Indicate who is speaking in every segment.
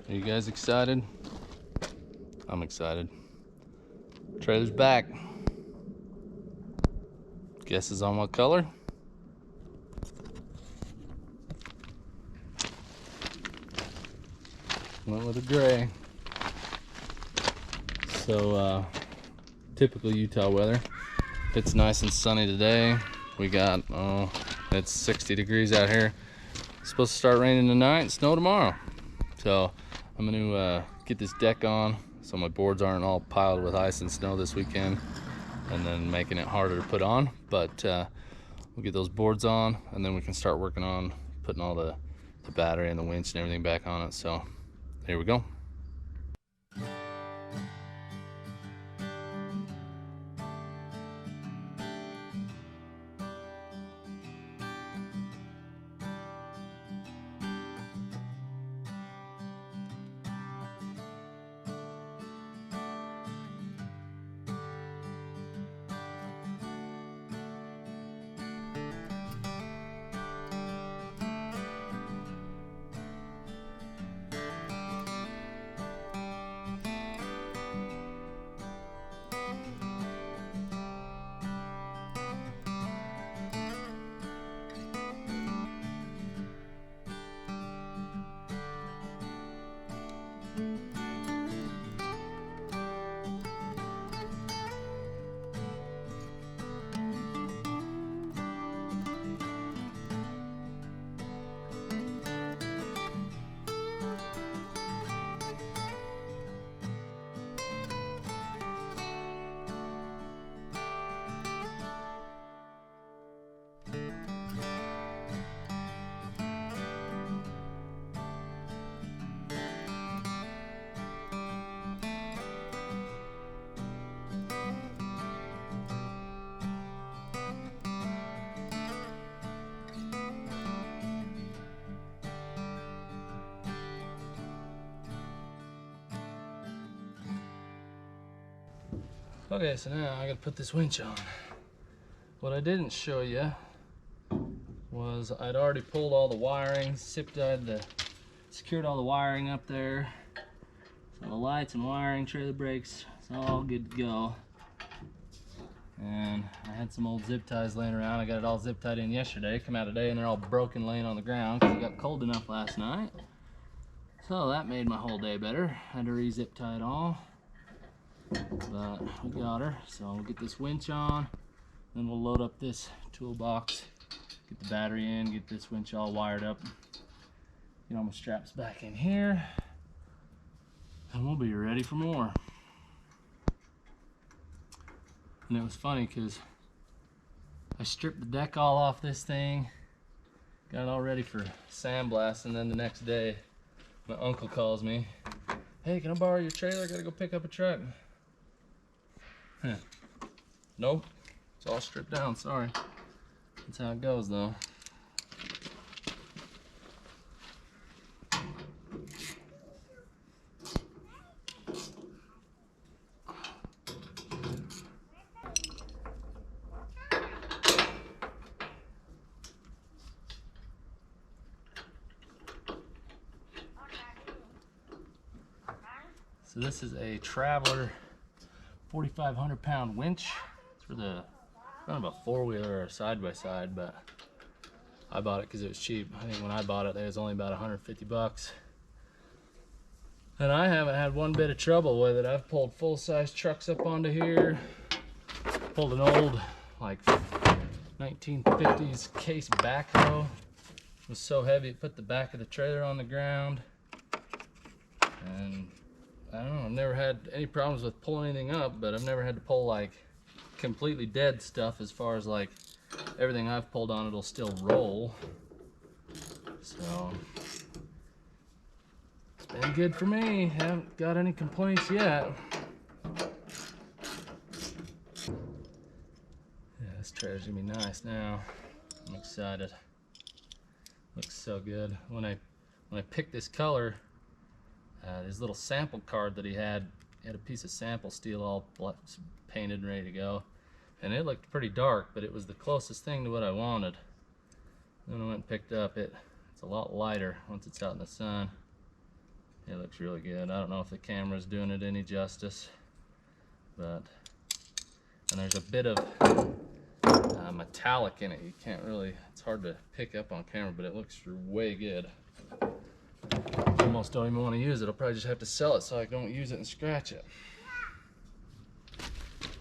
Speaker 1: Are you guys excited? I'm excited. Trailer's back. Guesses on what color? Went with a gray. So typical Utah weather. It's nice and sunny today. We got it's 60 degrees out here. It's supposed to start raining tonight and snow tomorrow. So I'm gonna get this deck on so my boards aren't all piled with ice and snow this weekend, and then making it harder to put on. But we'll get those boards on, and then we can start working on putting all the battery and the winch and everything back on it. So here we go. Okay, so now I gotta put this winch on. What I didn't show you was I'd already pulled all the wiring, secured all the wiring up there. So the lights and wiring, trailer brakes, it's all good to go. And I had some old zip ties laying around. I got it all zip tied in yesterday. Come out today and they're all broken laying on the ground because it got cold enough last night. So that made my whole day better. Had to re-zip tie it all. But we got her, so we'll get this winch on, then we'll load up this toolbox, get the battery in, get this winch all wired up, get all my straps back in here, and we'll be ready for more. And it was funny because I stripped the deck all off this thing, got it all ready for sandblast, and then the next day my uncle calls me, "Hey, can I borrow your trailer? I gotta go pick up a truck." Nope, it's all stripped down, sorry. That's how it goes though. So this is a Traveler 4,500 pound winch. It's for the kind of a four-wheeler or a side-by-side, but I bought it because it was cheap. I think when I bought it, it was only about 150 bucks. And I haven't had one bit of trouble with it. I've pulled full-size trucks up onto here. Pulled an old, like, 1950s case backhoe. It was so heavy it put the back of the trailer on the ground. And I don't know, I've never had any problems with pulling anything up, but I've never had to pull like completely dead stuff. As far as like everything I've pulled on, it'll still roll. So it's been good for me. Haven't got any complaints yet. Yeah, this trailer's gonna be nice now. I'm excited. Looks so good. When I picked this color, his little sample card that he had a piece of sample steel all painted and ready to go, and it looked pretty dark, but it was the closest thing to what I wanted. Then I went and picked up it's a lot lighter once it's out in the sun, It looks really good. I don't know if the camera's doing it any justice, but, and there's a bit of metallic in it. You can't really, it's hard to pick up on camera, but it looks way good. Almost don't even want to use it. I'll probably just have to sell it so I don't use it and scratch it.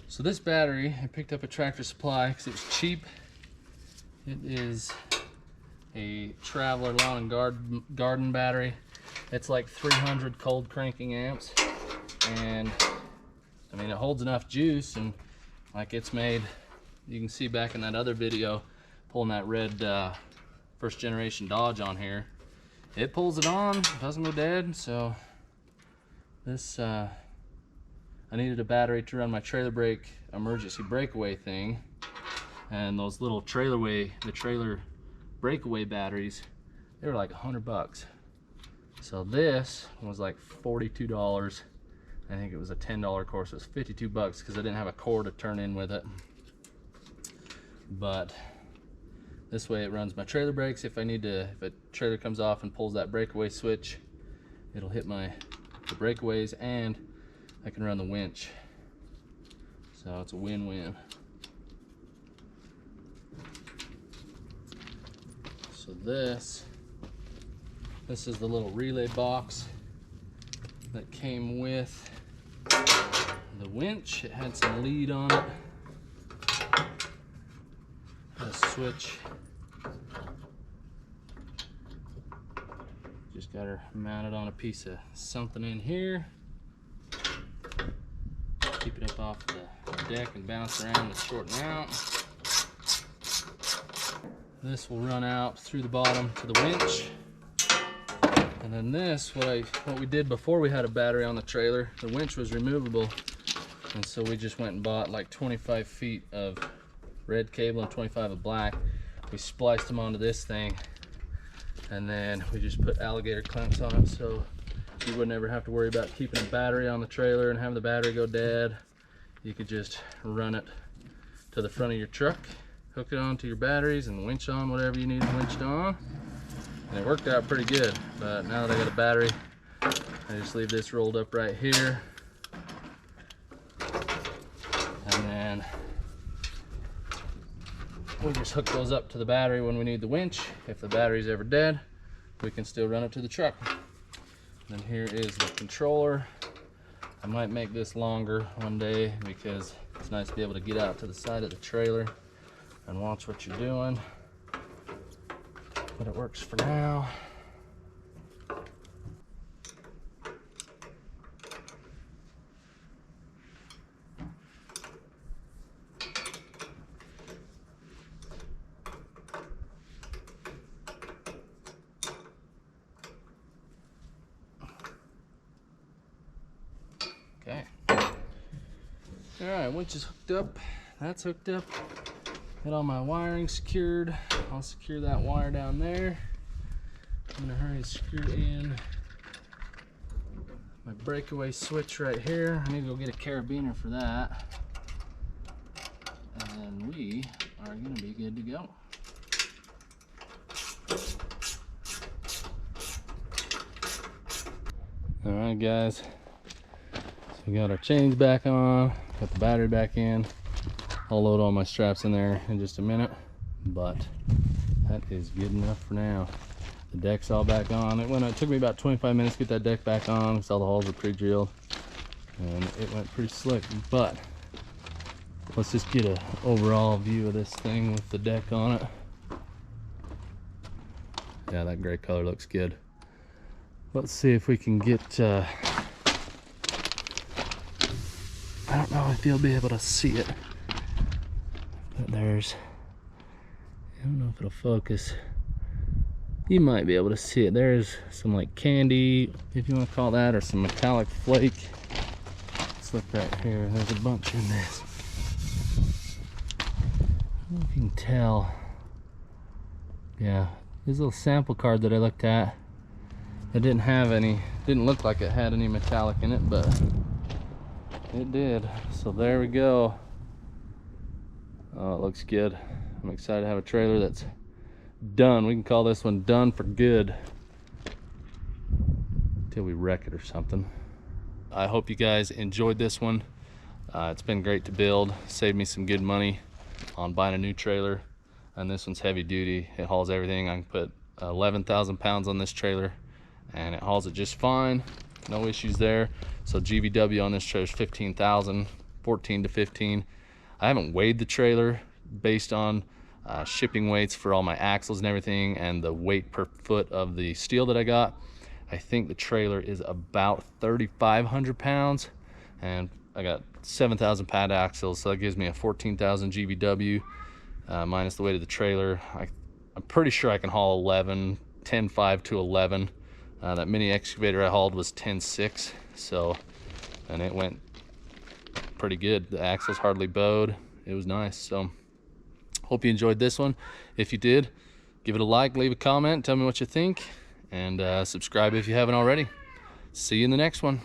Speaker 1: So this battery, I picked up at Tractor Supply because it was cheap. It is a Traveler Lawn and Garden battery. It's like 300 cold cranking amps, and I mean it holds enough juice, and like it's made, you can see back in that other video pulling that red first generation Dodge on here, it pulls it on, doesn't go dead. So this I needed a battery to run my trailer brake emergency breakaway thing, and those little the trailer breakaway batteries, they were like $100. So this was like $42. I think it was a $10 course. It was $52 because I didn't have a cord to turn in with it. But this way it runs my trailer brakes. If a trailer comes off and pulls that breakaway switch, it'll hit the breakaways, and I can run the winch. So it's a win-win. So this is the little relay box that came with the winch. It had some lead on it. A switch. Just got her mounted on a piece of something in here. Keep it up off the deck and bounce around to shorten out. This will run out through the bottom to the winch. And then this, what we did before we had a battery on the trailer, the winch was removable. And so we just went and bought like 25 feet of red cable and 25 of black. We spliced them onto this thing, and then we just put alligator clamps on it, so you would never have to worry about keeping a battery on the trailer and having the battery go dead. You could just run it to the front of your truck, hook it onto your batteries, and winch on whatever you need winched on. And it worked out pretty good. But now that I got a battery, I just leave this rolled up right here, and then we just hook those up to the battery when we need the winch. If the battery's ever dead, we can still run it to the truck. And here is the controller. I might make this longer one day because it's nice to be able to get out to the side of the trailer and watch what you're doing. But it works for now. Okay. All right, winch is hooked up. That's hooked up. Got all my wiring secured. I'll secure that wire down there. I'm gonna hurry and screw in my breakaway switch right here. I need to go get a carabiner for that. And then we are gonna be good to go. All right, guys. So we got our chains back on, got the battery back in. I'll load all my straps in there in just a minute, but that is good enough for now. The deck's all back on. It took me about 25 minutes to get that deck back on because all the holes were pre-drilled, and it went pretty slick. But let's just get an overall view of this thing with the deck on it. Yeah, that gray color looks good. Let's see if we can get I don't know if you'll be able to see it, but there's, I don't know if it'll focus. You might be able to see it. There's some like candy, if you want to call that, or some metallic flake. Let's look right here. There's a bunch in this. I don't know if you can tell. Yeah, this little sample card that I looked at, it didn't have any, didn't look like it had any metallic in it, but it did. So there we go. Oh, it looks good. I'm excited to have a trailer that's done. We can call this one done for good. till we wreck it or something. I hope you guys enjoyed this one. It's been great to build, saved me some good money on buying a new trailer. And this one's heavy duty. It hauls everything. I can put 11,000 pounds on this trailer and it hauls it just fine. No issues there. So GVW on this trailer is 15,000, 14 to 15. I haven't weighed the trailer based on shipping weights for all my axles and everything and the weight per foot of the steel that I got. I think the trailer is about 3,500 pounds and I got 7,000 pound axles, so that gives me a 14,000 GVW minus the weight of the trailer. I'm pretty sure I can haul 10.5 to 11. That mini excavator I hauled was 10.6, so, and it went pretty good. The axles hardly bowed. It was nice. So hope you enjoyed this one. If you did, give it a like, leave a comment, tell me what you think, and subscribe if you haven't already. See you in the next one.